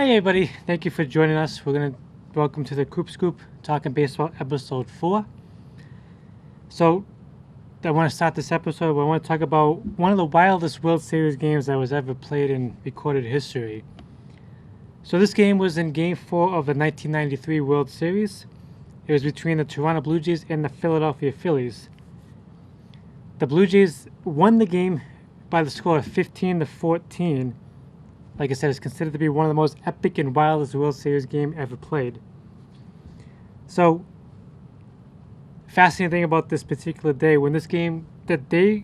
Hey everybody, thank you for joining us. Welcome to the Coop Scoop Talking Baseball episode 4. So I want to start this episode. I want to talk about one of the wildest World Series games that was ever played in recorded history. So this game was in Game 4 of the 1993 World Series. It was between the Toronto Blue Jays and the Philadelphia Phillies. The Blue Jays won the game by the score of 15-14. Like I said, it's considered to be one of the most epic and wildest World Series game ever played. So, fascinating thing about this particular day, when this game,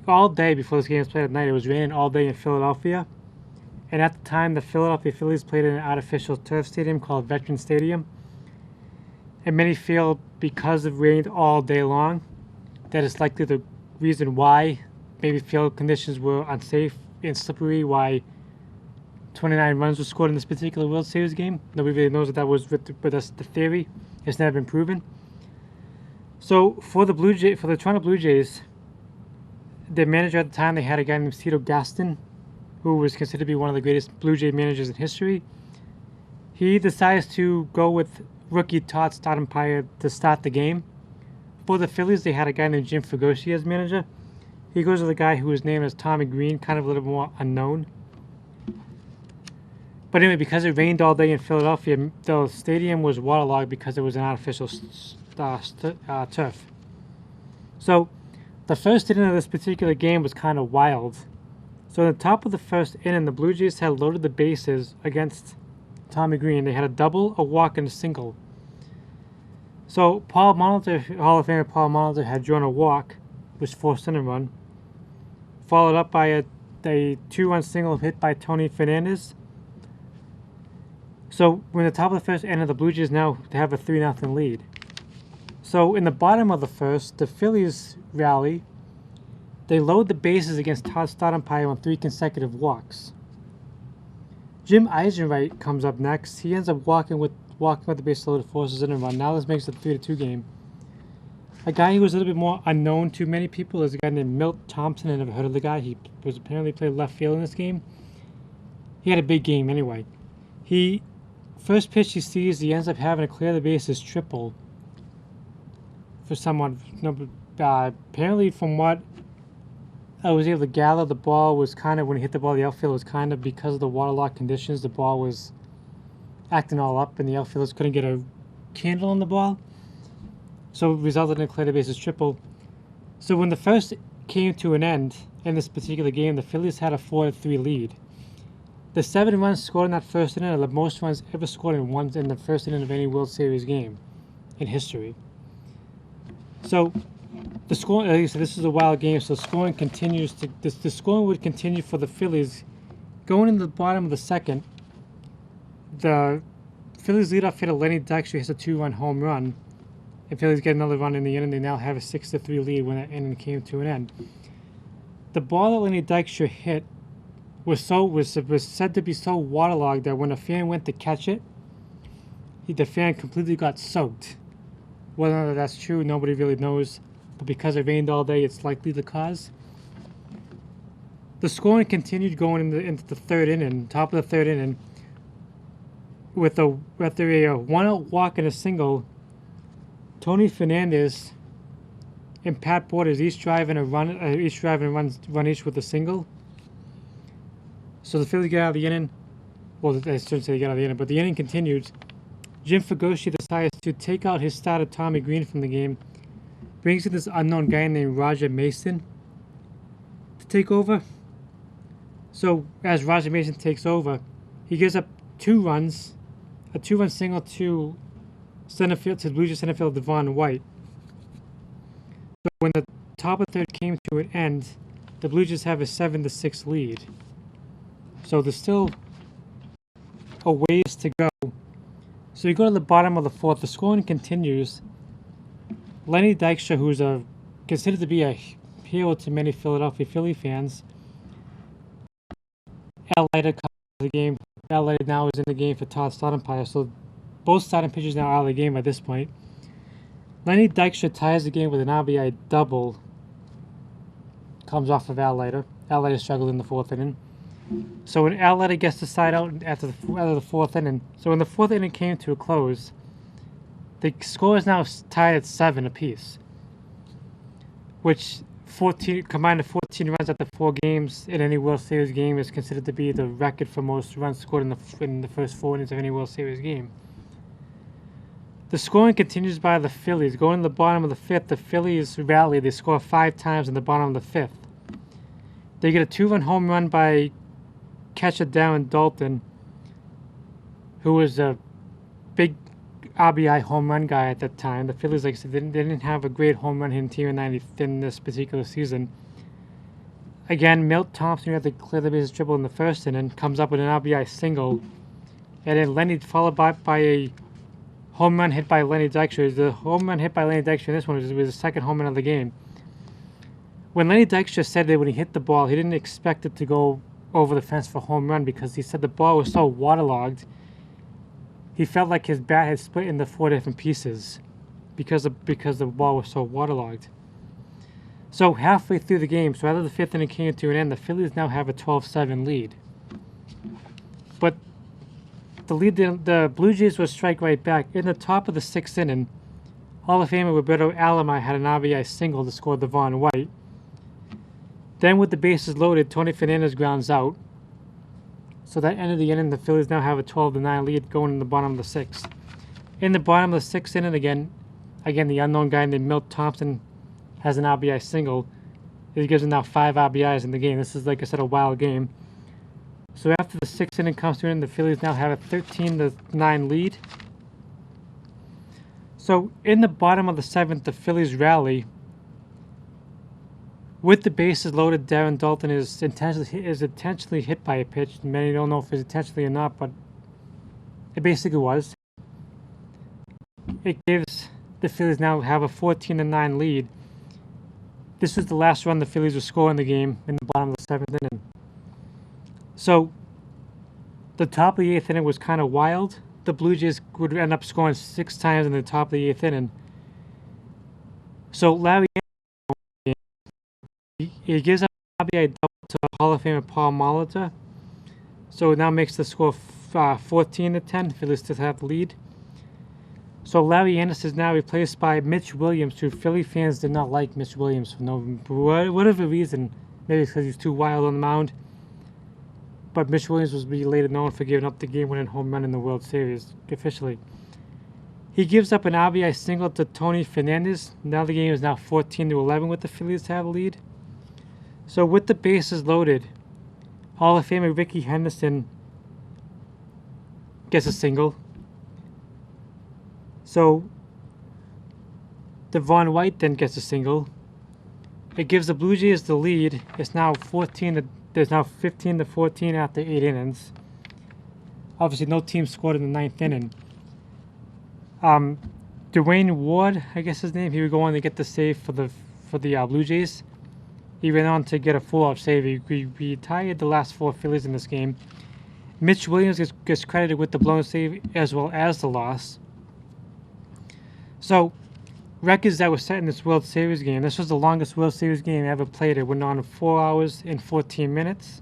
all day before this game was played at night, it was raining all day in Philadelphia. And at the time, the Philadelphia Phillies played in an artificial turf stadium called Veterans Stadium. And many feel because it rained all day long, that it's likely the reason why maybe field conditions were unsafe and slippery, why 29 runs were scored in this particular World Series game. Nobody really knows that was with us the theory. It's never been proven. So for the Toronto Blue Jays, their manager at the time, they had a guy named Cito Gaston, who was considered to be one of the greatest Blue Jay managers in history. He decides to go with rookie Todd Stoudemire to start the game. For the Phillies, they had a guy named Jim Fugoshi as manager. He goes with a guy who was named as Tommy Green, kind of a little more unknown. But anyway, because it rained all day in Philadelphia, the stadium was waterlogged because it was an artificial turf. So the first inning of this particular game was kind of wild. So at the top of the first inning, the Blue Jays had loaded the bases against Tommy Green. They had a double, a walk, and a single. So Paul Molitor, Hall of Famer Paul Molitor, had drawn a walk, which forced in a run, followed up by a 2-run single hit by Tony Fernandez. So we're in the top of the first inning, the Blue Jays now have a 3-0 lead. So in the bottom of the first, the Phillies rally. They load the bases against Todd Stoudemire on 3 consecutive walks. Jim Eisenreich comes up next. He ends up walking with the bases loaded, forces in a run. Now this makes it a 3-2 game. A guy who was a little bit more unknown to many people is a guy named Milt Thompson. I never heard of the guy. He was apparently played left field in this game. He had a big game anyway. First pitch he sees, he ends up having to clear the bases triple for someone. Apparently, from what I was able to gather, the ball was kind of, when he hit the ball, the outfield was kind of, because of the waterlogged conditions, the ball was acting all up, and the outfielders couldn't get a handle on the ball. So it resulted in a clear the bases triple. So when the first came to an end in this particular game, the Phillies had a 4-3 lead. The 7 runs scored in that first inning are the most runs ever scored in the first inning of any World Series game in history. So the scoring, like I said, this is a wild game, so scoring continues the scoring would continue for the Phillies. Going into the bottom of the second, the Phillies leadoff hitter Lenny Dykstra hits a 2-run home run. And Phillies get another run in the inning. They now have a 6-3 lead when that inning came to an end. The ball that Lenny Dykstra hit was said to be so waterlogged that when a fan went to catch it, the fan completely got soaked. Whether or not that's true, nobody really knows. But because it rained all day, it's likely the cause. The scoring continued going into the third inning, top of the third inning, after a 1-out walk and a single. Tony Fernandez and Pat Borders each driving a run, run each with a single. So the Phillies get out of the inning. Well, I shouldn't say they get out of the inning, but the inning continued. Jim Fugoshi decides to take out his starter Tommy Green from the game, brings in this unknown guy named Roger Mason to take over. So as Roger Mason takes over, he gives up 2 runs, a 2-run single to the Blue Jays center fielder Devon White. So when the top of the third came to an end, the Blue Jays have a 7-6 lead. So there's still a ways to go. So you go to the bottom of the fourth. The scoring continues. Lenny Dykstra, who's considered to be a hero to many Philadelphia Philly fans, Al Leiter comes to the game. Al Leiter now is in the game for Todd Stoudemire. So both starting pitchers now out of the game at this point. Lenny Dykstra ties the game with an RBI double. Comes off of Al Leiter. Al Leiter struggled in the 4th inning. So an outlet gets the side out after the fourth inning. So when the fourth inning came to a close, the score is now tied at 7 apiece, which 14 combined to 14 runs after 4 games in any World Series game is considered to be the record for most runs scored in the first 4 innings of any World Series game. The scoring continues by the Phillies. Going to the bottom of the fifth, the Phillies rally. They score 5 times in the bottom of the fifth. They get a 2-run home run by catcher Darren Dalton, who was a big RBI home run guy at that time. The Phillies, like I said, they didn't have a great home run hitting team in this particular season. Again, Milt Thompson, who had to clear the bases triple in the first inning, comes up with an RBI single. And then Lenny, followed by a home run hit by Lenny Dykstra. The home run hit by Lenny Dykstra in this one was the second home run of the game. When Lenny Dykstra said that when he hit the ball, he didn't expect it to go over the fence for a home run because he said the ball was so waterlogged. He felt like his bat had split into 4 different pieces because the ball was so waterlogged. So halfway through the game, so after the fifth inning came to an end, the Phillies now have a 12-7 lead. But the Blue Jays would strike right back. In the top of the sixth inning, Hall of Famer Roberto Alomar had an RBI single to score Devon White. Then with the bases loaded, Tony Fernandez grounds out. So that ended the inning. The Phillies now have a 12-9 lead going in the bottom of the sixth. In the bottom of the sixth inning again, the unknown guy named Milt Thompson has an RBI single. It gives him now 5 RBIs in the game. This is, like I said, a wild game. So after the sixth inning comes to an end, the Phillies now have a 13-9 lead. So in the bottom of the seventh, the Phillies rally. With the bases loaded, Darren Dalton is intentionally hit by a pitch. Many don't know if it's intentionally or not, but it basically was. It gives the Phillies now have a 14-9 lead. This was the last run the Phillies would score in the game in the bottom of the seventh inning. So the top of the eighth inning was kind of wild. The Blue Jays would end up scoring 6 times in the top of the eighth inning. So Larry, he gives up an RBI double to Hall of Famer Paul Molitor. So it now makes the score 14-10. Phillies still have the lead. So Larry Anderson is now replaced by Mitch Williams, who Philly fans did not like Mitch Williams for whatever reason. Maybe it's because he's too wild on the mound. But Mitch Williams was later known for giving up the game-winning home run in the World Series officially. He gives up an RBI single to Tony Fernandez. Now the game is now 14-11 with the Phillies to have a lead. So with the bases loaded, Hall of Famer Ricky Henderson gets a single. So Devon White then gets a single. It gives the Blue Jays the lead. It's now 15-14 after 8 innings. Obviously, no team scored in the 9th inning. Dwayne Ward, I guess his name, he would go on to get the save for the Blue Jays. He went on to get a full-out save. He retired the last 4 Phillies in this game. Mitch Williams gets credited with the blown save as well as the loss. So, records that were set in this World Series game. This was the longest World Series game ever played. It went on 4 hours and 14 minutes.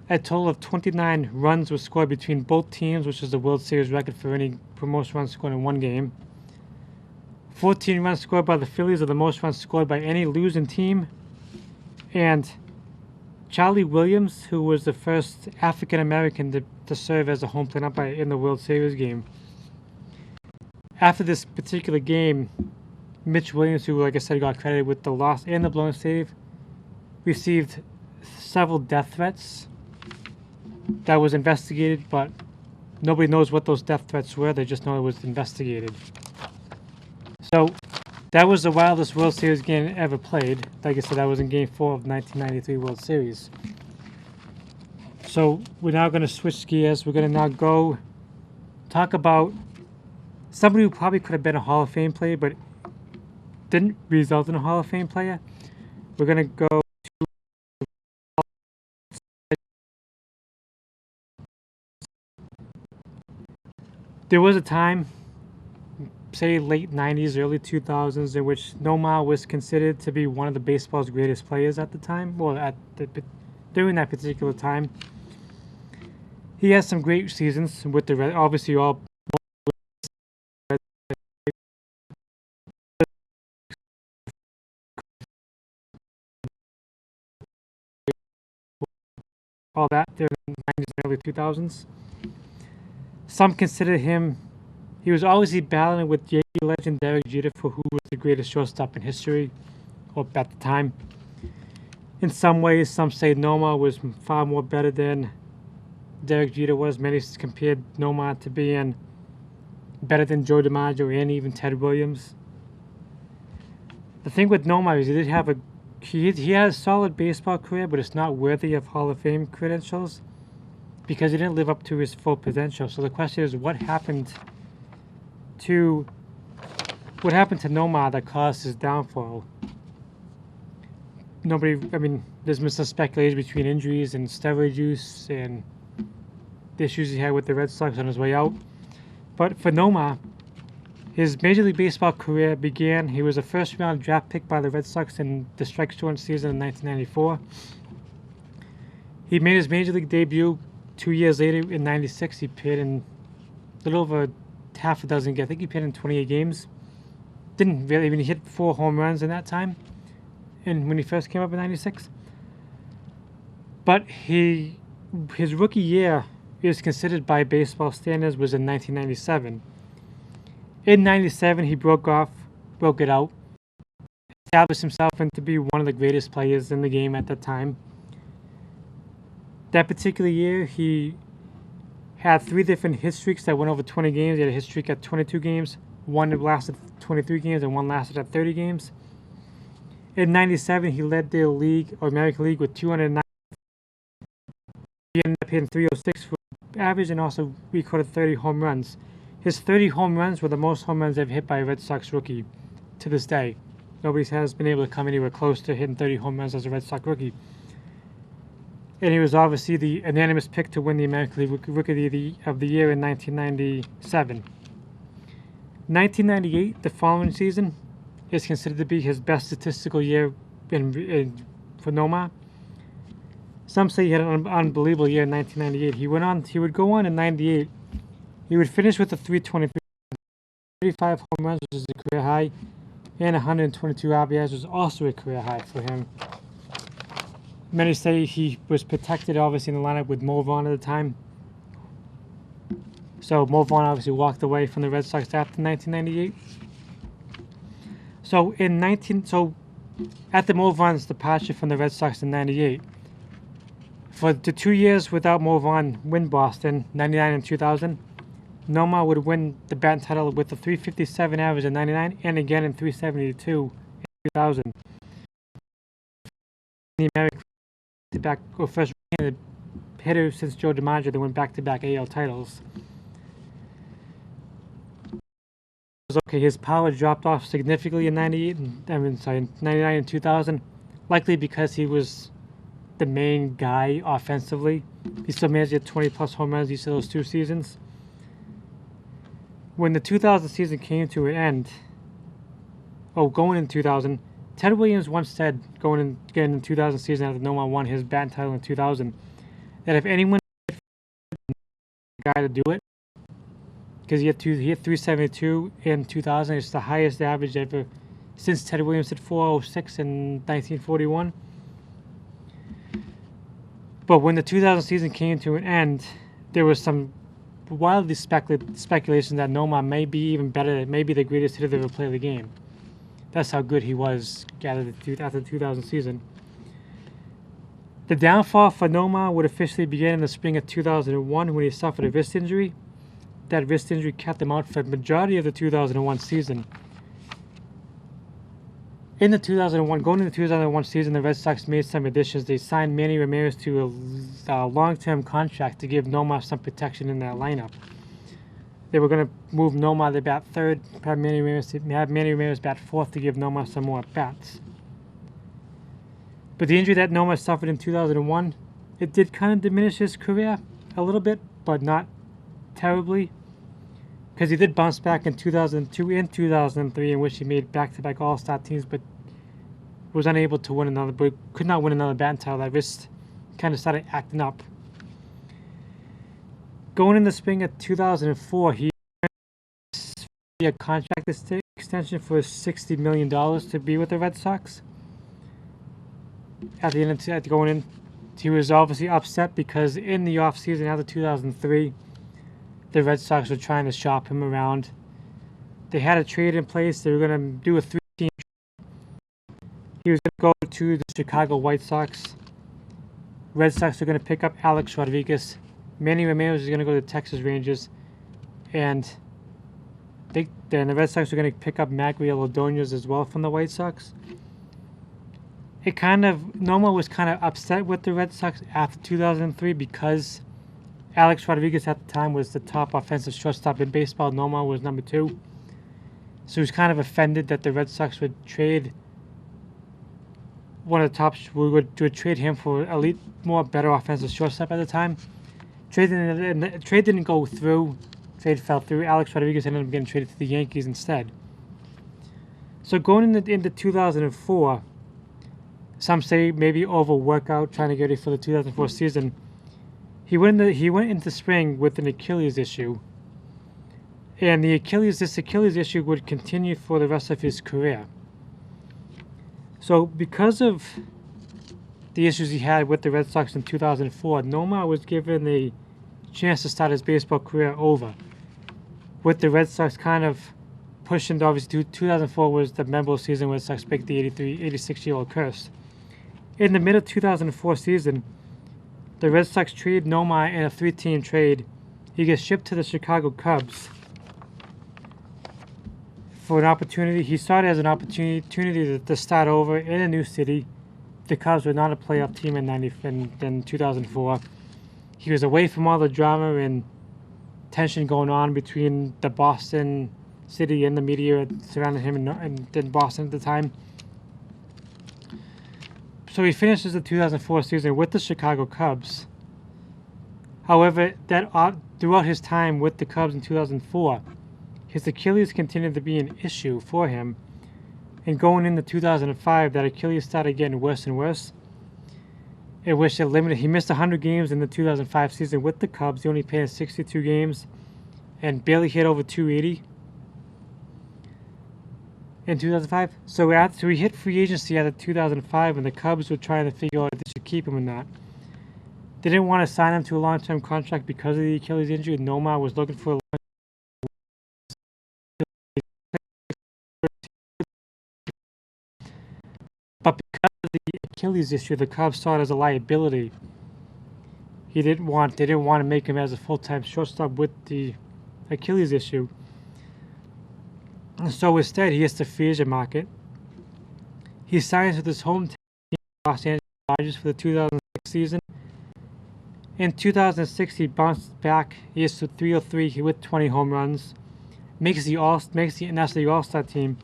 A total of 29 runs were scored between both teams, which is the World Series record for most runs scored in one game. 14 runs scored by the Phillies are the most runs scored by any losing team. And Charlie Williams, who was the first African American to serve as a home plate umpire in the World Series game. After this particular game, Mitch Williams, who, like I said, got credited with the loss and the blown save, received several death threats that was investigated, but nobody knows what those death threats were. They just know it was investigated. So that was the wildest World Series game ever played. Like I said, that was in Game 4 of 1993 World Series. So we're now going to switch gears. We're going to now go talk about somebody who probably could have been a Hall of Fame player, but didn't result in a Hall of Fame player. We're going to go to... There was a time, say late 90s, early 2000s, in which Nomar was considered to be one of the baseball's greatest players at the time. Well, during that particular time. He has some great seasons with the Red, obviously all that during the 90s and early 2000s. Some consider him, he was always battling with Yankee legend Derek Jeter for who was the greatest shortstop in history, or at the time. In some ways, some say Nomar was far more better than Derek Jeter was. Many compared Nomar to being better than Joe DiMaggio and even Ted Williams. The thing with Nomar is he had a solid baseball career, but it's not worthy of Hall of Fame credentials because he didn't live up to his full potential. So the question is, what happened to Nomar that caused his downfall? There's been some speculation between injuries and steroid use and the issues he had with the Red Sox on his way out. But for Nomar, his Major League Baseball career began. He was a first-round draft pick by the Red Sox in the strike shortened season in 1994. He made his Major League debut 2 years later in '96. He appeared in a little over half a dozen. I think he appeared in 28 games. Didn't really even hit 4 home runs in that time. And when he first came up in '96, but his rookie year is considered by baseball standards was in 1997. In '97, he broke it out, established himself to be one of the greatest players in the game at that time. That particular year, he had 3 different hit streaks that went over 20 games. He had a hit streak at 22 games, one that lasted 23 games, and one lasted at 30 games. In '97, he led the league, or American League, with 209. He ended up hitting .306 for average and also recorded 30 home runs. His 30 home runs were the most home runs ever hit by a Red Sox rookie to this day. Nobody has been able to come anywhere close to hitting 30 home runs as a Red Sox rookie. And he was obviously the unanimous pick to win the American League Rookie of the Year in 1997. 1998, the following season, is considered to be his best statistical year for Nomar. Some say he had an unbelievable year in 1998. He would go on in '98. He would finish with a .323, 35 home runs, which is a career high, and 122 RBIs, which was also a career high for him. Many say he was protected, obviously, in the lineup with Mo Vaughn at the time. So Mo Vaughn obviously walked away from the Red Sox after 1998. So after Mo Vaughn's departure from the Red Sox in '98, for the 2 years without Mo Vaughn win Boston, '99 and 2000, Nomar would win the batting title with a .357 average in '99 and again in .372 in 2000. The American first hitter since Joe DiMaggio that went back-to-back AL titles. Okay, his power dropped off significantly in '99 and 2000, likely because he was the main guy offensively. He still managed to get 20-plus home runs each of those 2 seasons. When the 2000 season came to an end, going in 2000, Ted Williams once said, getting in the 2000 season after Nomar won his batting title in 2000, that if anyone had a guy to do it, because he hit .372 in 2000, it's the highest average ever since Ted Williams hit .406 in 1941. But when the 2000 season came to an end, there was some wildly speculation that Nomar may be even better, maybe the greatest hitter to ever play the game. That's how good he was after the 2000 season. The downfall for Nomar would officially begin in the spring of 2001 when he suffered a wrist injury. That wrist injury kept him out for the majority of the 2001 season. Going into the 2001 season, the Red Sox made some additions. They signed Manny Ramirez to a long-term contract to give Nomar some protection in that lineup. They were going to move Nomar to bat third, have Manny Ramirez bat fourth to give Nomar some more bats. But the injury that Nomar suffered in 2001, it did kind of diminish his career a little bit, but not terribly, because he did bounce back in 2002 and 2003, in which he made back-to-back All-Star teams, but was unable to win could not win another batting title. That wrist kind of started acting up. Going in the spring of 2004, he a contract extension for $60 million to be with the Red Sox. At the end of going in, he was obviously upset because in the offseason after 2003, the Red Sox were trying to shop him around. They had a trade in place. They were going to do a 3-team trade. He was going to go to the Chicago White Sox. Red Sox were going to pick up Alex Rodriguez. Manny Ramirez was going to go to the Texas Rangers. And then the Red Sox were going to pick up Magriel Ordonez as well from the White Sox. Noma was kind of upset with the Red Sox after 2003 because Alex Rodriguez at the time was the top offensive shortstop in baseball. Noma was number 2. So he was kind of offended that the Red Sox would trade one of the top, would trade him for elite, better offensive shortstop at the time. Trade didn't go through. Trade fell through. Alex Rodriguez ended up getting traded to the Yankees instead. So going into 2004, some say maybe over workout, trying to get ready for the 2004 season. He went into spring with an Achilles issue, and this Achilles issue would continue for the rest of his career. So because of the issues he had with the Red Sox in 2004, Noma was given a chance to start his baseball career over, with the Red Sox kind of pushing. Obviously, 2004 was the memorable season where the Sox picked the 86-year-old curse. In the middle of 2004 season, the Red Sox trade Noma in a 3-team trade. He gets shipped to the Chicago Cubs for an opportunity. He saw it as an opportunity to start over in a new city. The Cubs were not a playoff team in 2004. He was away from all the drama and tension going on between the Boston city and the media surrounding him and in Boston at the time. So he finishes the 2004 season with the Chicago Cubs. However, throughout his time with the Cubs in 2004, his Achilles continued to be an issue for him. And going into 2005, that Achilles started getting worse and worse. He missed 100 games in the 2005 season with the Cubs. He only played in 62 games and barely hit over 280 in 2005. So he hit free agency after 2005, and the Cubs were trying to figure out if they should keep him or not. They didn't want to sign him to a long-term contract because of the Achilles injury. Noma was looking for a long. But because of the Achilles issue, the Cubs saw it as a liability. They didn't want to make him as a full-time shortstop with the Achilles issue. And so instead, he hits the free agent market. He signs with his hometown team, Los Angeles Dodgers, for the 2006 season. In 2006, he bounced back. He hits to 303 with 20 home runs. Makes the National League All-Star team,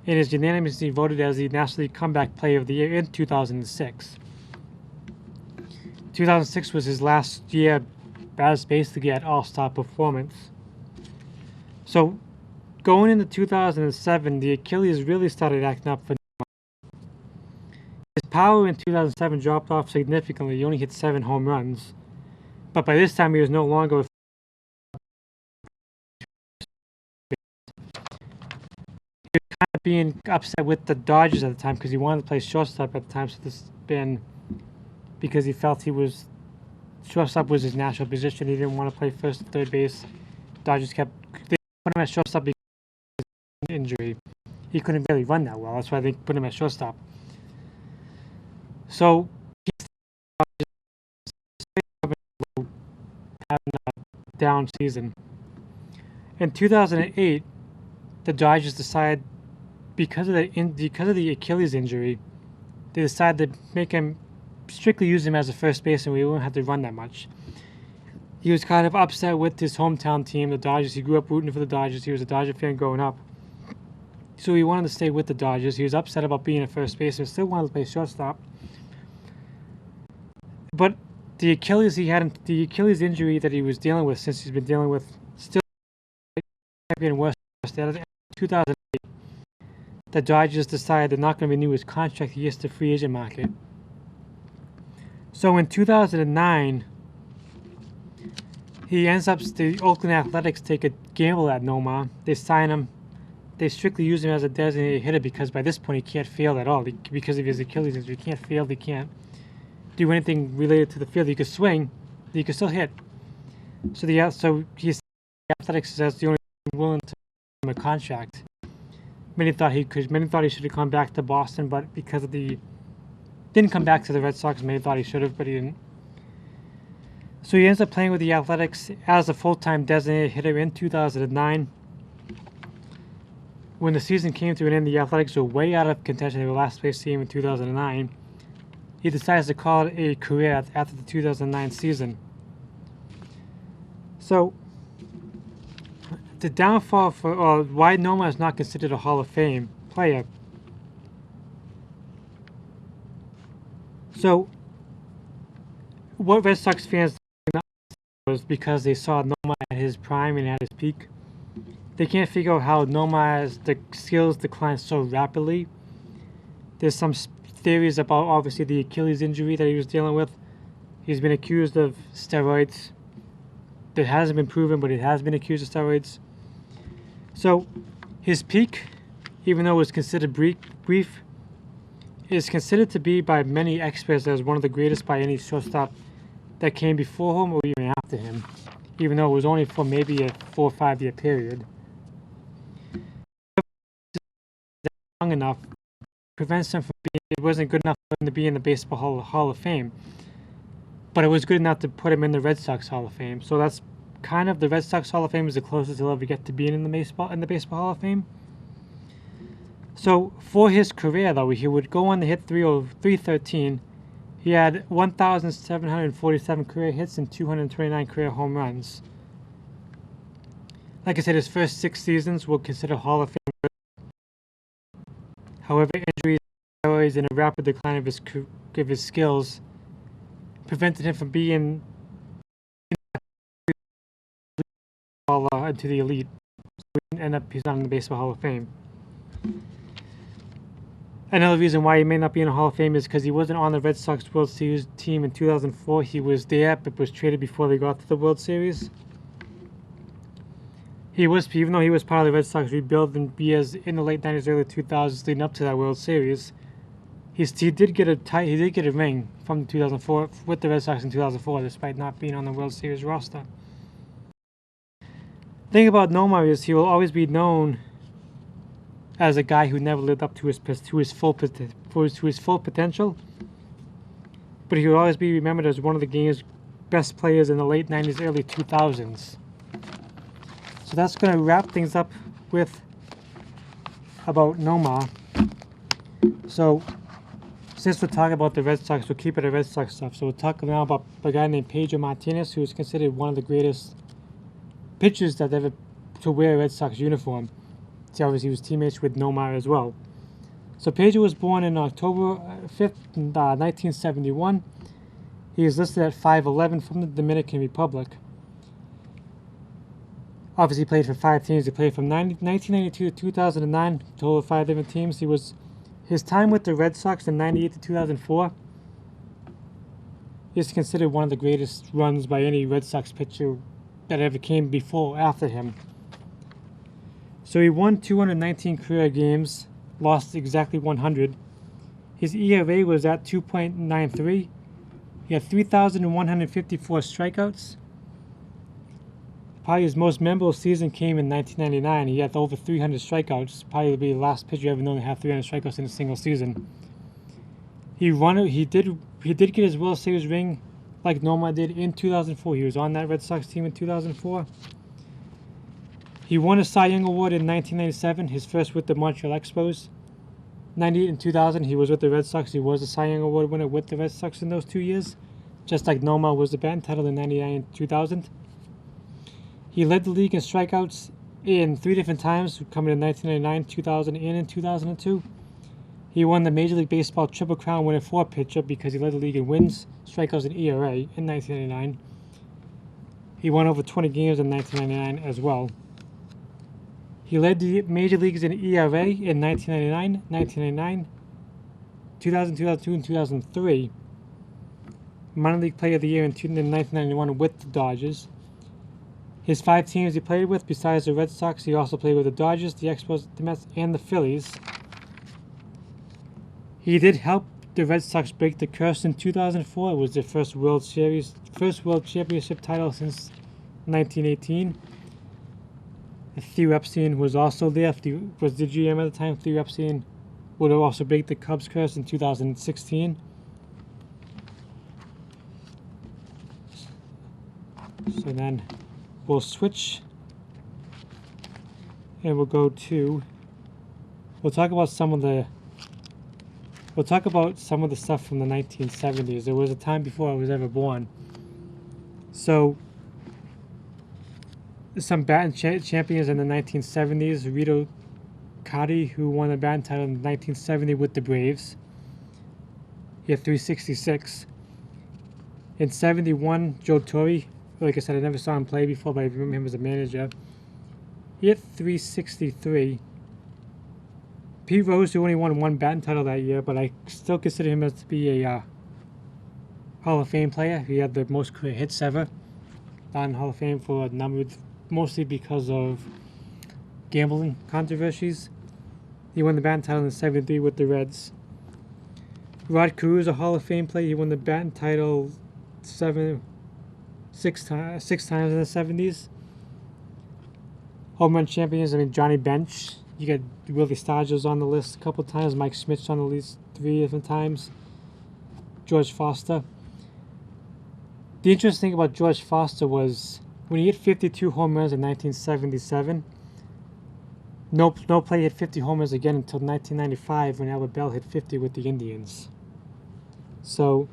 and is unanimously voted as the National League Comeback Player of the Year in 2006. 2006 was his last year as basically at All-Star performance. So going into 2007, the Achilles really started acting up for Noma. His power in 2007 dropped off significantly. He only hit 7 home runs. But by this time, he was no longer kind of being upset with the Dodgers at the time because he wanted to play shortstop at the time. So this has been because he felt shortstop was his natural position. He didn't want to play first and third base. Dodgers they put him at shortstop because of his injury. He couldn't really run that well. That's why they put him at shortstop. So he's having a down season. In 2008, the Dodgers decided, because of the Achilles injury, they decided to strictly use him as a first baseman. We won't have to run that much. He was kind of upset with his hometown team, the Dodgers. He grew up rooting for the Dodgers. He was a Dodger fan growing up. So he wanted to stay with the Dodgers. He was upset about being a first baseman. Still wanted to play shortstop. But the Achilles injury that he was dealing with, since he's been dealing with, still getting worse. In 2008, the Dodgers decided they're not going to renew his contract. He hits the free agent market. So in 2009, he ends up, the Oakland Athletics take a gamble at Nomar. They sign him. They strictly use him as a designated hitter because by this point he can't field at all because of his Achilles injury. He can't field. He can't do anything related to the field. He could swing. He could still hit. So he's the Athletics says the only willing to give him a contract. Many thought he could. Many thought he should have come back to Boston, but because of didn't come back to the Red Sox. Many thought he should have, but he didn't. So he ends up playing with the Athletics as a full-time designated hitter in 2009. When the season came to an end, the Athletics were way out of contention. They were last place team in 2009. He decides to call it a career after the 2009 season. So, the downfall for why Nomar is not considered a Hall of Fame player. So, what Red Sox fans was because they saw Nomar at his prime and at his peak. They can't figure out how Nomar's the skills decline so rapidly. There's some theories about obviously the Achilles injury that he was dealing with. He's been accused of steroids. That hasn't been proven, but it has been accused of steroids. So his peak, even though it was considered brief, is considered to be by many experts as one of the greatest by any shortstop that came before him or even after him, even though it was only for maybe a 4 or 5 year period. Long enough prevents him from being, it wasn't good enough for him to be in the Baseball Hall of Fame, but it was good enough to put him in the Red Sox Hall of Fame. So that's kind of, the Red Sox Hall of Fame is the closest he'll ever get to being in the Baseball Hall of Fame. So for his career though, he would go on to hit 313. He had 1,747 career hits and 229 career home runs. Like I said, his first 6 seasons were considered Hall of Fame. However, injuries, steroids, and a rapid decline of his skills prevented him from being into the elite. So he didn't end up, he's not in the Baseball Hall of Fame. Another reason why he may not be in the Hall of Fame is because he wasn't on the Red Sox World Series team in 2004. He was there, but was traded before they got to the World Series. Even though he was part of the Red Sox rebuild and years in the late 90s, early 2000s, leading up to that World Series, he did get a ring from 2004 with the Red Sox in 2004, despite not being on the World Series roster. The thing about Nomar is he will always be known as a guy who never lived up to his full potential, but he will always be remembered as one of the game's best players in the late 90s, early 2000s. So that's going to wrap things up with about Nomar. So since we're talking about the Red Sox, we'll keep it at Red Sox stuff. So we'll talk now about a guy named Pedro Martinez, who is considered one of the greatest pitchers that ever to wear a Red Sox uniform. So obviously he was teammates with Nomar as well. So Pedro was born on October 5th, 1971. He is listed at 5'11" from the Dominican Republic. Obviously, he played for 5 teams. He played from 1992 to 2009, total of 5 different teams. His time with the Red Sox in 98 to 2004 is considered one of the greatest runs by any Red Sox pitcher that ever came before or after him. So he won 219 career games, lost exactly 100. His ERA was at 2.93. He had 3,154 strikeouts. Probably his most memorable season came in 1999. He had over 300 strikeouts. Probably be the last pitcher ever known to have 300 strikeouts in a single season. He did get his World Series ring like Nomar did in 2004. He was on that Red Sox team in 2004. He won a Cy Young Award in 1997, his first with the Montreal Expos. 98 and 2000, he was with the Red Sox. He was a Cy Young Award winner with the Red Sox in those 2 years, just like Nomar was the batting title in 99 and 2000. He led the league in strikeouts in 3 different times, coming in 1999, 2000, and in 2002. He won the Major League Baseball Triple Crown winner for pitcher because he led the league in wins, strikeouts, and ERA in 1999. He won over 20 games in 1999 as well. He led the major leagues in ERA in 1999, 2000, 2002, and 2003. minor league player of the year in 1991 with the Dodgers. His 5 teams he played with, besides the Red Sox, he also played with the Dodgers, the Expos, the Mets, and the Phillies. He did help the Red Sox break the curse in 2004. It was their first World Championship title since 1918. Theo Epstein was also there. Was the GM at the time. Theo Epstein would have also break the Cubs curse in 2016. So then we'll switch and we'll go to, we'll talk about some of the stuff from the 1970s. There was a time before I was ever born. So some batting champions in the 1970s. Rito Cotty, who won the batting title in 1970 with the Braves. He had 366. In 71, Joe Torre. Like I said, I never saw him play before, but I remember him as a manager. He had 363. Pete Rose, who only won 1 batting title that year, but I still consider him as to be a Hall of Fame player. He had the most career hits ever. Not in Hall of Fame for a number, mostly because of gambling controversies. He won the batting title in 73 with the Reds. Rod Carew is a Hall of Fame player. He won the batting title six times in the 70s. Home run champions, Johnny Bench. You got Willie Stargell's on the list a couple times. Mike Schmidt's on the list 3 different times. George Foster. The interesting thing about George Foster was when he hit 52 home runs in 1977, no player hit 50 home runs again until 1995 when Albert Bell hit 50 with the Indians. So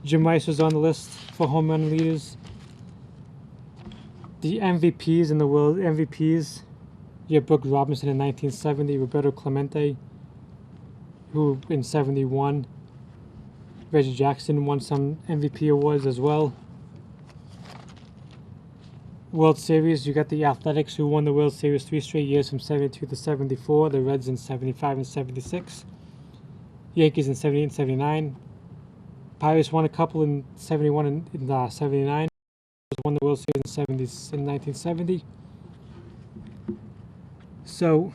Jim Rice was on the list for home run leaders. The MVPs in the world, MVPs, you have Brooke Robinson in 1970, Roberto Clemente, who in 71, Reggie Jackson won some MVP awards as well. World Series, you got the Athletics, who won the World Series 3 straight years from 72 to 74, the Reds in 75 and 76, Yankees in 78 and 79, Pirates won a couple in 71 and 79, won the World Series in 1970. So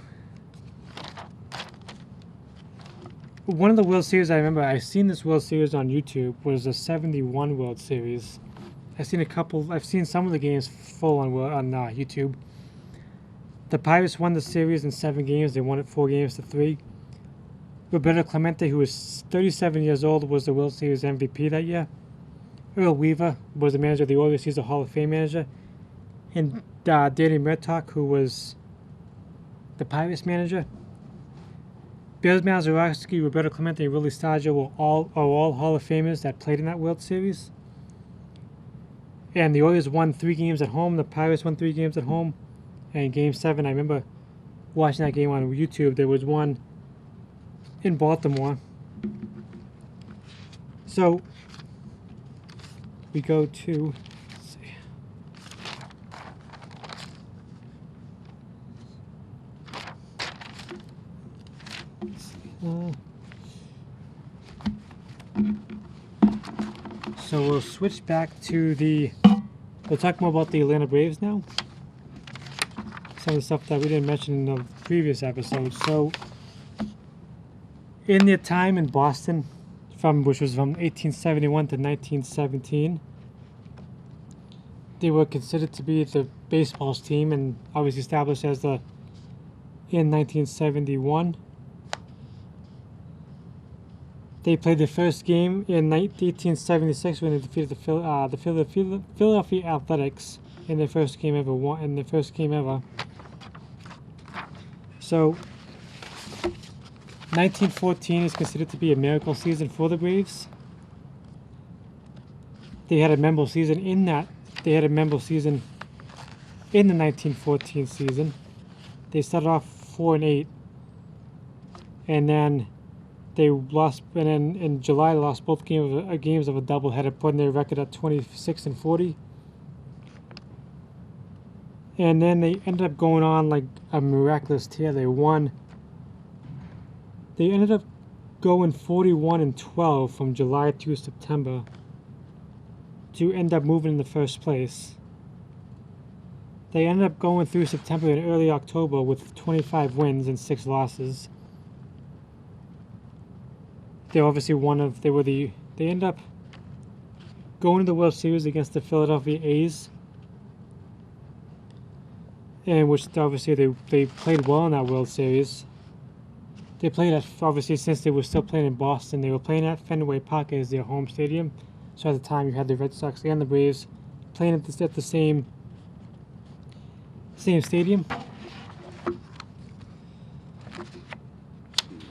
one of the World Series I remember, I seen this World Series on YouTube, was the 71 World Series. I've seen some of the games full on YouTube. The Pirates won the series in 7 games. They won it 4-3. Roberto Clemente, who was 37 years old, was the World Series MVP that year. Earl Weaver was the manager of the Orioles. He's a Hall of Fame manager. And Danny Murtaugh, who was the Pirates manager. Bill Mazeroski, Roberto Clemente, and Willie Stargell are all Hall of Famers that played in that World Series. And the Orioles won 3 games at home. The Pirates won 3 games at home. And Game 7, I remember watching that game on YouTube. There was one in Baltimore. So we go to, let's see. So we'll switch back to we'll talk more about the Atlanta Braves now. Some of the stuff that we didn't mention in the previous episode. So in their time in Boston, which was from 1871 to 1917, they were considered to be the baseball's team, and obviously established as in 1971. They played their first game in 1876 when they defeated the Philadelphia Athletics in their first game ever. So 1914 is considered to be a miracle season for the Braves. They had a memorable season in the 1914 season. They started off 4-8, and then they lost. And then in July, they lost both games of a doubleheader, putting their record at 26-40. And then they ended up going on like a miraculous tear. They ended up going 41-12 from July to September. to end up moving in the first place. They ended up going through September and early October with 25 wins and 6 losses. They obviously they ended up going to the World Series against the Philadelphia A's, and which obviously they played well in that World Series. They played at, obviously, since they were still playing in Boston, they were playing at Fenway Park as their home stadium. So at the time, you had the Red Sox and the Braves playing at the same stadium.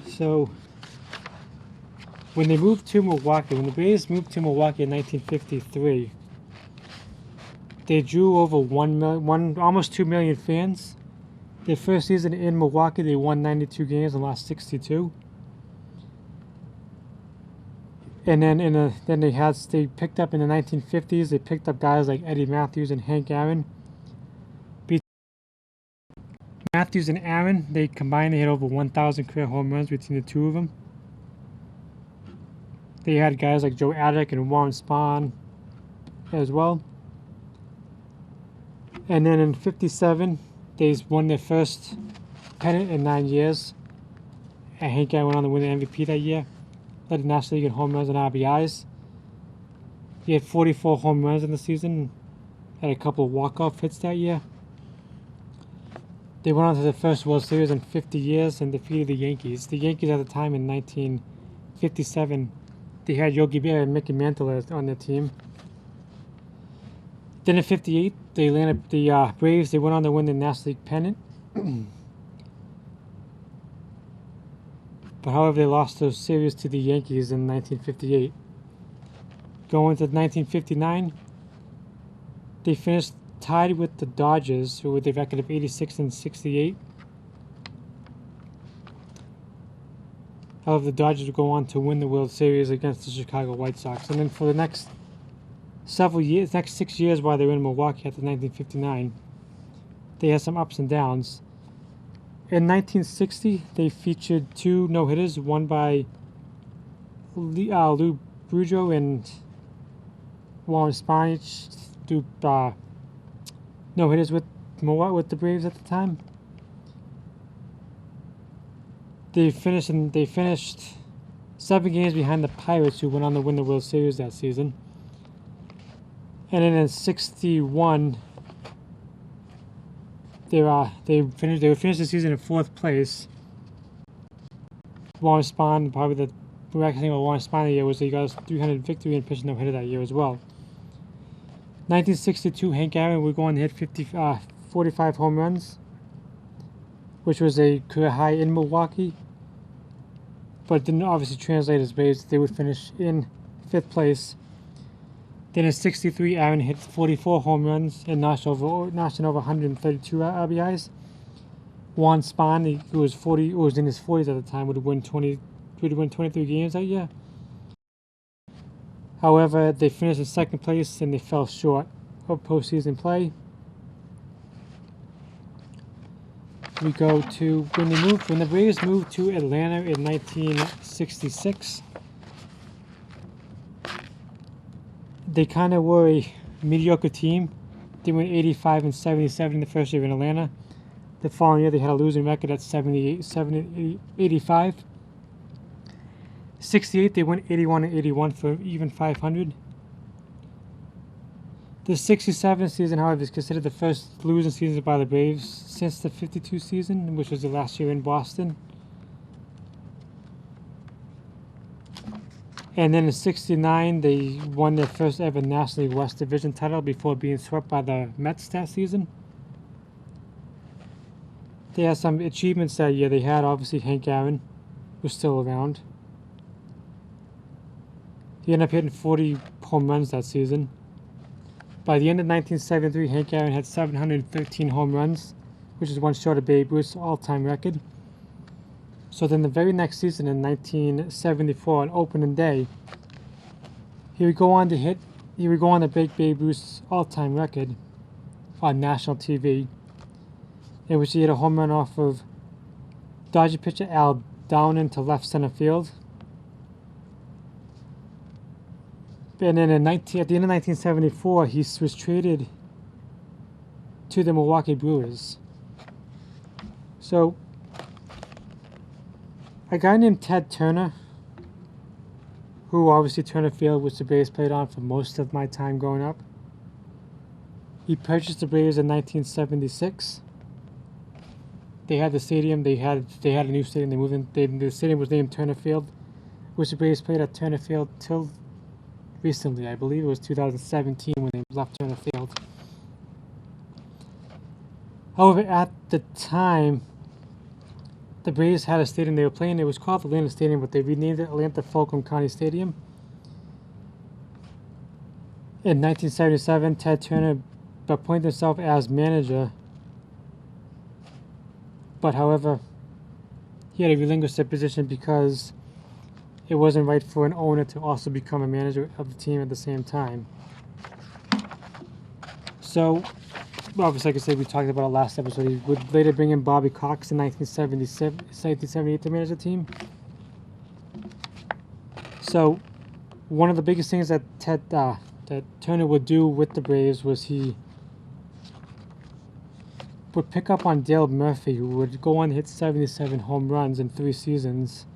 So when they moved to Milwaukee, when the Braves moved to Milwaukee in 1953, they drew over almost 2 million fans. Their first season in Milwaukee, they won 92 games and lost 62. And then they picked up in the 1950s. They picked up guys like Eddie Matthews and Hank Aaron. Matthews and Aaron, they combined, they had over 1,000 career home runs between the two of them. They had guys like Joe Addick and Warren Spahn as well. And then in '57, they won their first pennant in 9 years. And Hank Aaron went on to win the MVP that year. Led the National League in home runs and RBIs. He had 44 home runs in the season. Had a couple of walk-off hits that year. They went on to the first World Series in 50 years and defeated the Yankees. The Yankees at the time in 1957, they had Yogi Berra and Mickey Mantle on their team. Then in '58, they landed the Braves. They went on to win the National League pennant. But however, they lost the series to the Yankees in 1958. Going to 1959, they finished tied with the Dodgers, who with a record of 86 and 68. However, the Dodgers would go on to win the World Series against the Chicago White Sox. And then for the next 6 years while they were in Milwaukee after 1959, they had some ups and downs. In 1960, they featured 2 no-hitters, one by Lou Brujo and Warren Spahn, each do no-hitters with the Braves at the time. They finished 7 games behind the Pirates, who went on to win the World Series that season. And then in '61, they finished the season in 4th place. Warren Spahn, probably the miraculous thing about Warren Spahn that year was that he got his 300 victory and pitched no hitter that year as well. 1962, Hank Aaron would go on to hit 45 home runs, which was a career high in Milwaukee, but didn't obviously translate as Braves. They would finish in 5th place. Then in '63, Aaron hit 44 home runs and notched over 132 RBIs. Warren Spahn, who was in his 40s at the time, would win 23 games that year. However, they finished in 2nd place and they fell short of postseason play. We go to when the Braves moved to Atlanta in 1966. They kind of were a mediocre team. They went 85 and 77 in the first year in Atlanta. The following year, they had a losing record at 85. '68, they went 81 and 81 for even 500. The '67 season, however, is considered the first losing season by the Braves since the '52 season, which was the last year in Boston. And then in '69, they won their first ever National League West Division title before being swept by the Mets that season. They had some achievements that year. They had, obviously, Hank Aaron was still around. He ended up hitting 40 home runs that season. By the end of 1973, Hank Aaron had 713 home runs, which is one short of Babe Ruth's all-time record. So then the very next season in 1974, on opening day, he would go on to break Babe Ruth's all-time record on national TV, in which he hit a home run off of Dodger pitcher Al Downing to left center field. And then at the end of 1974, he was traded to the Milwaukee Brewers. So, a guy named Ted Turner, who obviously Turner Field, which the Braves played on for most of my time growing up, he purchased the Braves in 1976. They had the stadium. They had a new stadium. They moved in. The stadium was named Turner Field, which the Braves played at Turner Field till recently. I believe it was 2017 when they left Turner Field. However, at the time, the Braves had a stadium they were playing. It was called Atlanta Stadium, but they renamed it Atlanta Fulcrum County Stadium. In 1977, Ted Turner appointed himself as manager, but however, he had to relinquish that position because it wasn't right for an owner to also become a manager of the team at the same time. So, obviously, like I said, we talked about it last episode. He would later bring in Bobby Cox in 1978 to manage the team. So, one of the biggest things that that Turner would do with the Braves was he would pick up on Dale Murphy, who would go on to hit 77 home runs in 3 seasons.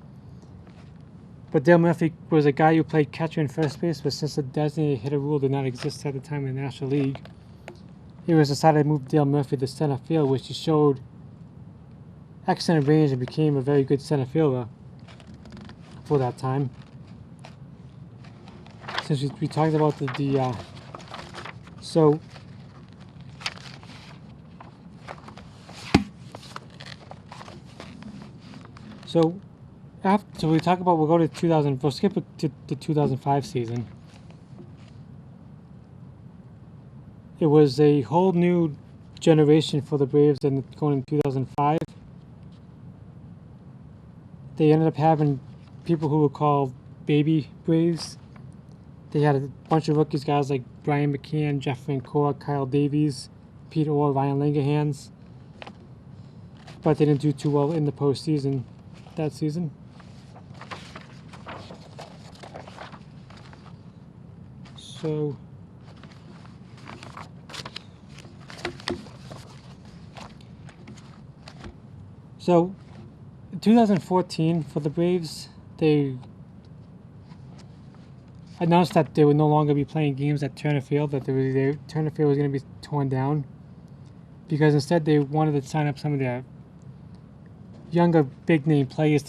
But Dale Murphy was a guy who played catcher and first base, but since the designated hitter rule did not exist at the time in the National League, it was decided to move Dale Murphy to center field, which he showed excellent range and became a very good center fielder for that time. Since we talked about we'll go to 2000. We'll skip it to the 2005 season. It was a whole new generation for the Braves and going in 2005. They ended up having people who were called baby Braves. They had a bunch of rookies, guys like Brian McCann, Jeff Francoeur, Kyle Davies, Pete Orr, Ryan Langerhans. But they didn't do too well in the postseason that season. So, in 2014 for the Braves, they announced that they would no longer be playing games at Turner Field, that Turner Field was going to be torn down, because instead they wanted to sign up some of their younger big-name players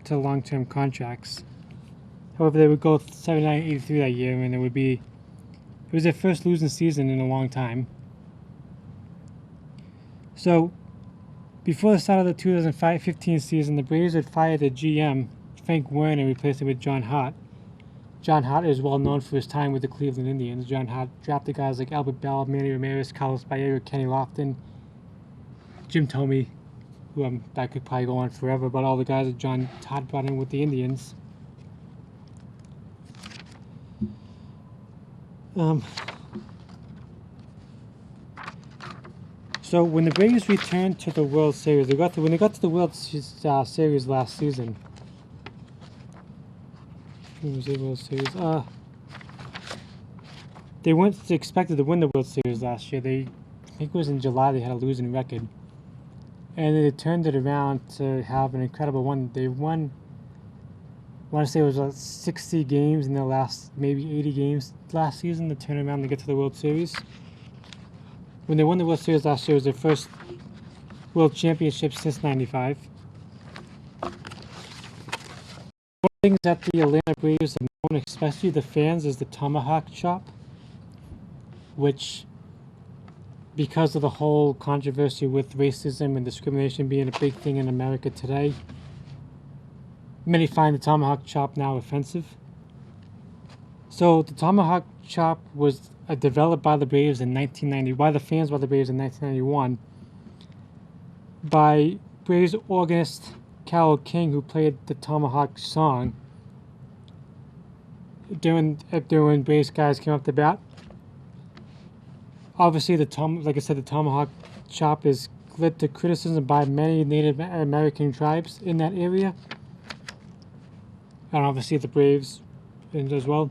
to long-term contracts. However, they would go 79-83 that year, and it was their first losing season in a long time. So, before the start of the 2015 season, the Braves had fired their GM, Frank Werner, and replaced him with John Hart. John Hart is well known for his time with the Cleveland Indians. John Hart drafted guys like Albert Bell, Manny Ramirez, Carlos Baerga, Kenny Lofton, Jim Thome, who that could probably go on forever, but all the guys that John Hart brought in with the Indians. So when the Braves returned to the World Series, when they got to the World Series last season. When was the World Series? They weren't expected to win the World Series last year. I think it was in July, they had a losing record. And they turned it around to have an incredible one. They won, I want to say it was like 60 games in the last, maybe 80 games last season to turn around to get to the World Series. When they won the World Series last year, it was their first World Championship since '95. One of the things that the Atlanta Braves have known, especially the fans, is the tomahawk chop, which, because of the whole controversy with racism and discrimination being a big thing in America today, many find the tomahawk chop now offensive. So the tomahawk chop was developed by the Braves in 1990, by the fans by the Braves in 1991, by Braves organist Carole King, who played the tomahawk song during Braves guys came up to bat. Obviously, like I said, the tomahawk chop is led to criticism by many Native American tribes in that area, and obviously the Braves as well.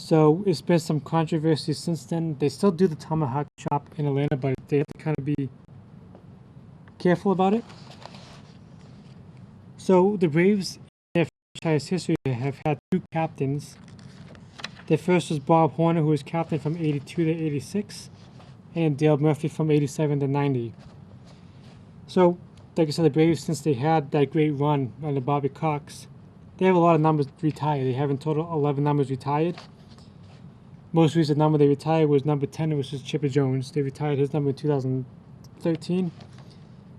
So it's been some controversy since then. They still do the tomahawk chop in Atlanta, but they have to kind of be careful about it. So the Braves, in their franchise history, have had two captains. The first was Bob Horner, who was captain from 82 to 86, and Dale Murphy from 87 to 90. So, like I said, the Braves, since they had that great run under Bobby Cox, they have a lot of numbers retired. They have in total 11 numbers retired. Most recent number they retired was number 10, which is Chipper Jones. They retired his number in 2013.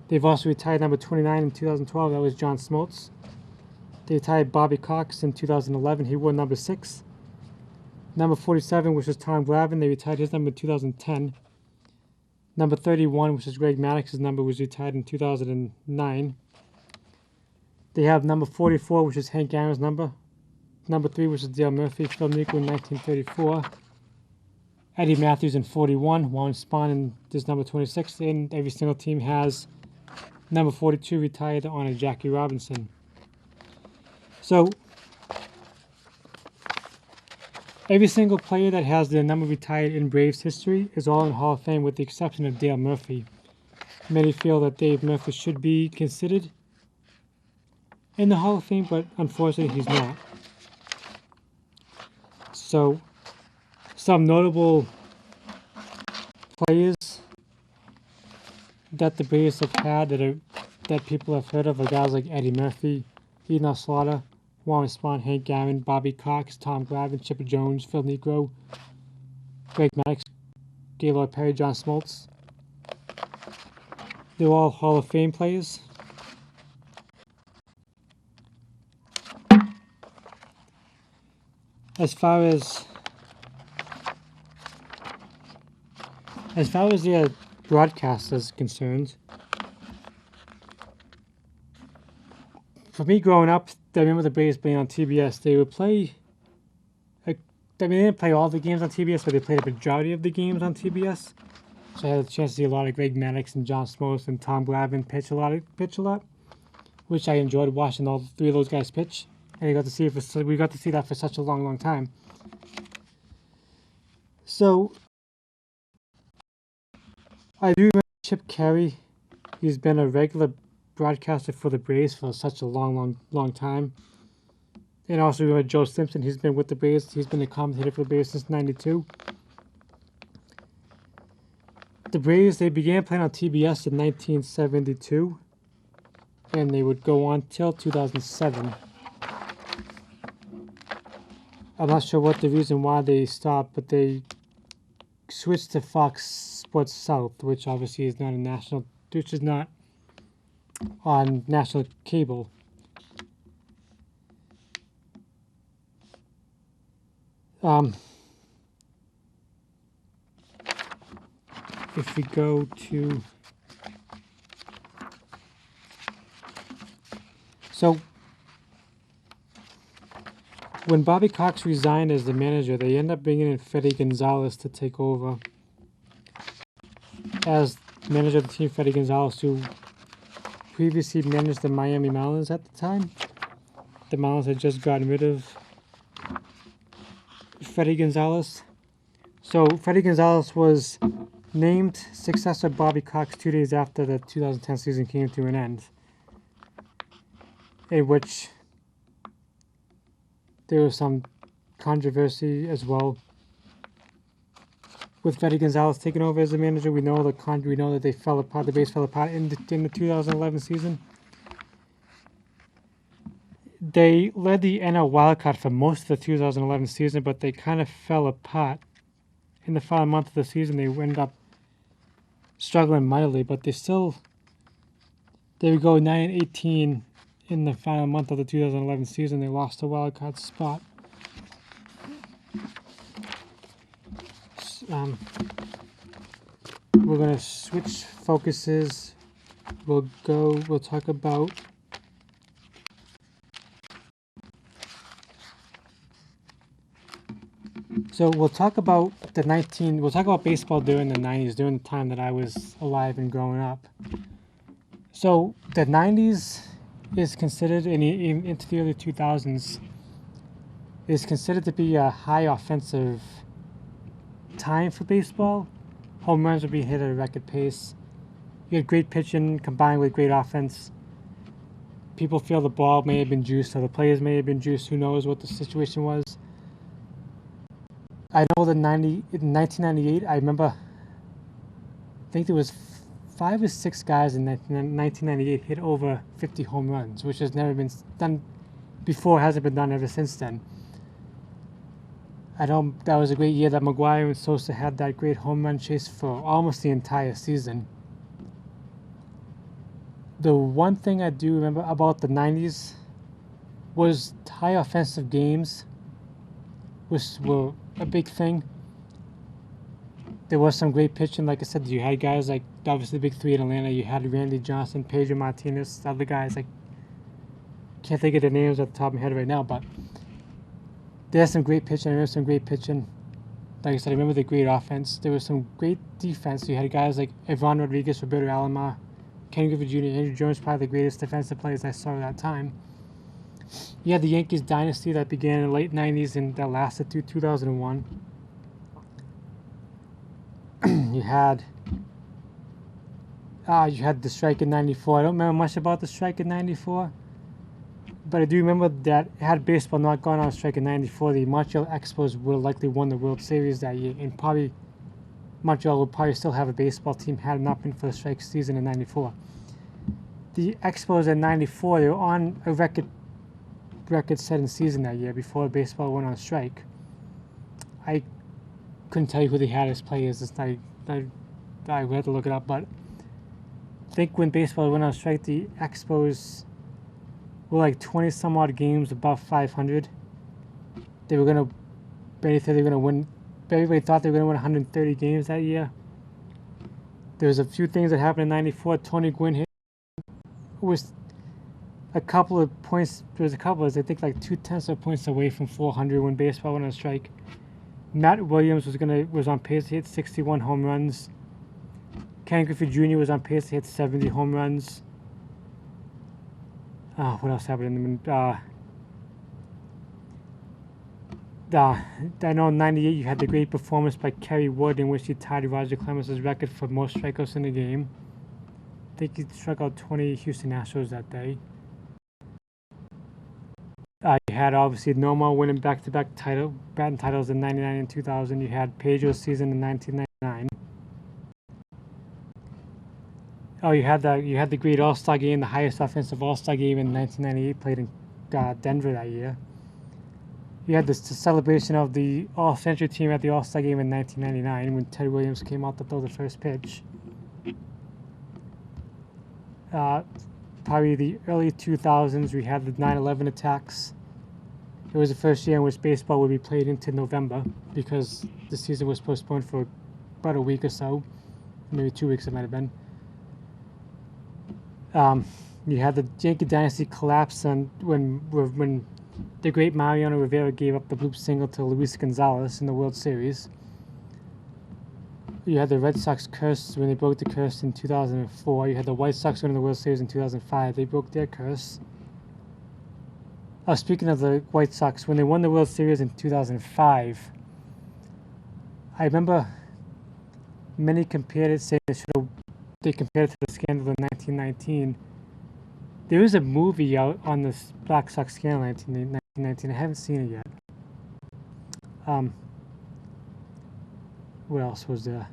They've also retired number 29 in 2012. That was John Smoltz. They retired Bobby Cox in 2011. He wore number 6. Number 47, which is Tom Glavine. They retired his number in 2010. Number 31, which is Greg Maddox's number, was retired in 2009. They have number 44, which is Hank Aaron's number. Number 3, which is Dale Murphy. Phil Niekro in 1934. Eddie Matthews in 41. Warren Spahn in this number 26. And every single team has number 42 retired on a Jackie Robinson. So, every single player that has their number retired in Braves history is all in Hall of Fame with the exception of Dale Murphy. Many feel that Dave Murphy should be considered in the Hall of Fame, but unfortunately he's not. So, some notable players that the Braves have had that people have heard of are guys like Eddie Murphy, Enoch Slaughter, Warren Spahn, Hank Aaron, Bobby Cox, Tom Glavine, Chipper Jones, Phil Niekro, Greg Maddox, Gaylord Perry, John Smoltz. They're all Hall of Fame players. As far as their broadcast is concerned, for me growing up, I remember the Braves being on TBS. They would play, they didn't play all the games on TBS, but they played a majority of the games on TBS. So I had a chance to see a lot of Greg Maddox and John Smoltz and Tom Glavine pitch a lot, which I enjoyed watching all three of those guys pitch. And we got to see that for such a long time. So I do remember Chip Carey. He's been a regular broadcaster for the Braves for such a long time. And also remember Joe Simpson. He's been with the Braves. He's been a commentator for the Braves since '92. The Braves, they began playing on TBS in 1972, and they would go on till 2007. I'm not sure what the reason why they stopped, but they switched to Fox Sports South, which obviously is not not on national cable. If we go to, so when Bobby Cox resigned as the manager, they ended up bringing in Freddie Gonzalez to take over as manager of the team. Freddie Gonzalez, who previously managed the Miami Marlins at the time. The Marlins had just gotten rid of Freddie Gonzalez. So Freddie Gonzalez was named successor of Bobby Cox 2 days after the 2010 season came to an end, in which there was some controversy as well with Freddie Gonzalez taking over as the manager. We know that they fell apart. The Braves fell apart in the 2011 season. They led the NL wildcard for most of the 2011 season, but they kind of fell apart in the final month of the season. They ended up struggling mightily, but they would go 9-18 in the final month of the 2011 season. They lost the wildcard spot. We're going to switch focuses. We'll talk about we'll talk about baseball during the 90s, during the time that I was alive and growing up. So the 90s is considered, into the early 2000s, is considered to be a high offensive time for baseball. Home runs would be hit at a record pace. You had great pitching combined with great offense. People feel the ball may have been juiced, or the players may have been juiced. Who knows what the situation was? I know that in 1998, I remember, I think there was 5 or 6 guys in 1998 hit over 50 home runs, which has never been done before, hasn't been done ever since then. That was a great year that McGuire and Sosa had that great home run chase for almost the entire season. The one thing I do remember about the 90s was high offensive games, which were a big thing. There was some great pitching. Like I said, you had guys like, obviously the big three in Atlanta. You had Randy Johnson, Pedro Martinez, other guys. I can't think of their names at the top of my head right now, but there's some great pitching. There's some great pitching. Like I said, I remember the great offense. There was some great defense. You had guys like Ivan Rodriguez, Roberto Alomar, Ken Griffey Jr., Andrew Jones, probably the greatest defensive players I saw at that time. You had the Yankees dynasty that began in the late 90s and that lasted through 2001. You had the strike in 94. I don't remember much about the strike in 94, but I do remember that had baseball not gone on a strike in 94, the Montreal Expos would have likely won the World Series that year, and probably Montreal would probably still have a baseball team had it not been for the strike season in 94. The Expos in 94, they were on a record-setting season that year before baseball went on strike. I couldn't tell you who they had as players. I had to look it up, but I think when baseball went on strike, the Expos were like 20 some odd games above 500. They were gonna win. Everybody thought they were gonna win 130 games that year. There was a few things that happened in '94. Tony Gwynn hit was a couple of points. There was a couple of, I think, like 0.2 of points away from 400 when baseball went on strike. Matt Williams was on pace to hit 61 home runs. Ken Griffey Jr. was on pace to hit 70 home runs. What else happened? I know in '98 you had the great performance by Kerry Wood in which he tied Roger Clemens' record for most strikeouts in a game. I think he struck out 20 Houston Astros that day. You had obviously Nomar winning back-to-back batting titles in '99 and 2000. You had Pedro's season in 1999. Oh, you had the great All-Star game, the highest offensive All-Star game in 1998, played in Denver that year. You had the celebration of the All-Century team at the All-Star game in 1999 when Ted Williams came out to throw the first pitch. Probably the early 2000s, we had the 9/11 attacks. It was the first year in which baseball would be played into November because the season was postponed for about a week or so, maybe 2 weeks it might have been. You had the Yankee dynasty collapse when the great Mariano Rivera gave up the bloop single to Luis Gonzalez in the World Series. You had the Red Sox curse when they broke the curse in 2004. You had the White Sox winning the World Series in 2005. They broke their curse. Speaking of the White Sox, when they won the World Series in 2005, I remember many compared it, saying they compared it to the scandal in 1919. There was a movie out on the Black Sox scandal in 1919. I haven't seen it yet. What else was there?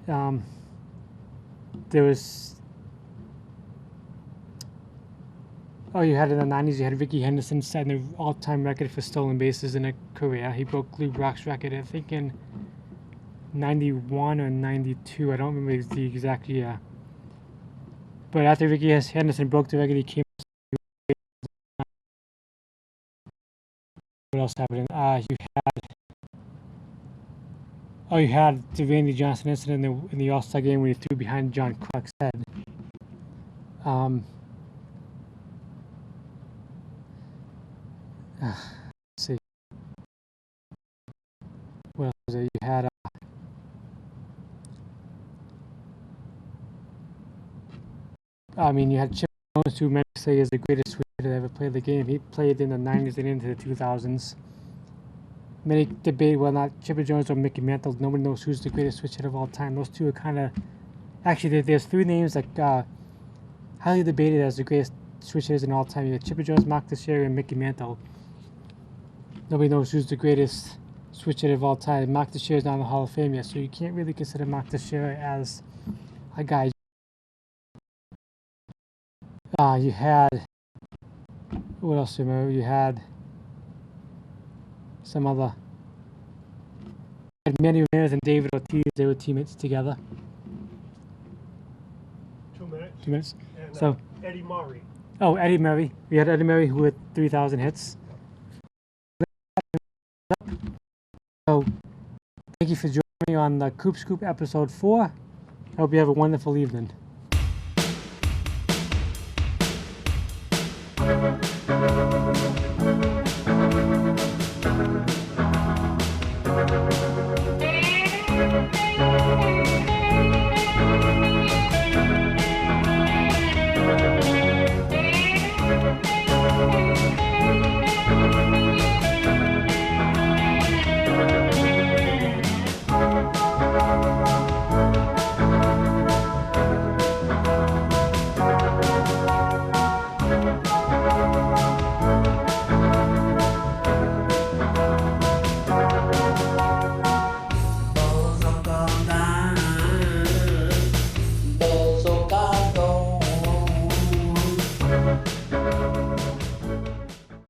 There was... Oh, you had in the 90s, you had Ricky Henderson setting the all-time record for stolen bases in a career. He broke Lou Brock's record, I think, in 91 or 92. I don't remember the exact year. But after Ricky Henderson broke the record, he came... What else happened? You had the Randy Johnson incident in the All-Star game when he threw behind John Kruk's head. Let's see. What else was there? You had... you had Chip Jones, who many say is the greatest switcher to ever play the game. He played in the 90s and into the 2000s. Many debate whether or not Chipper Jones or Mickey Mantle. Nobody knows who's the greatest switch hitter of all time. Those two are kind of... Actually, there's three names that highly debated as the greatest switch hitters in all time. You have Chipper Jones, Mark Teixeira, and Mickey Mantle. Nobody knows who's the greatest switch hitter of all time. Mark Teixeira is not in the Hall of Fame yet, so you can't really consider Mark Teixeira as a guy. You had... What else do you remember? You had some other... Manny Ramirez and David Ortiz, they were teammates together. 2 minutes. 2 minutes. And, So Eddie Murray. Oh, Eddie Murray. We had Eddie Murray who had 3,000 hits. So thank you for joining me on the Coop Scoop episode 4. I hope you have a wonderful evening.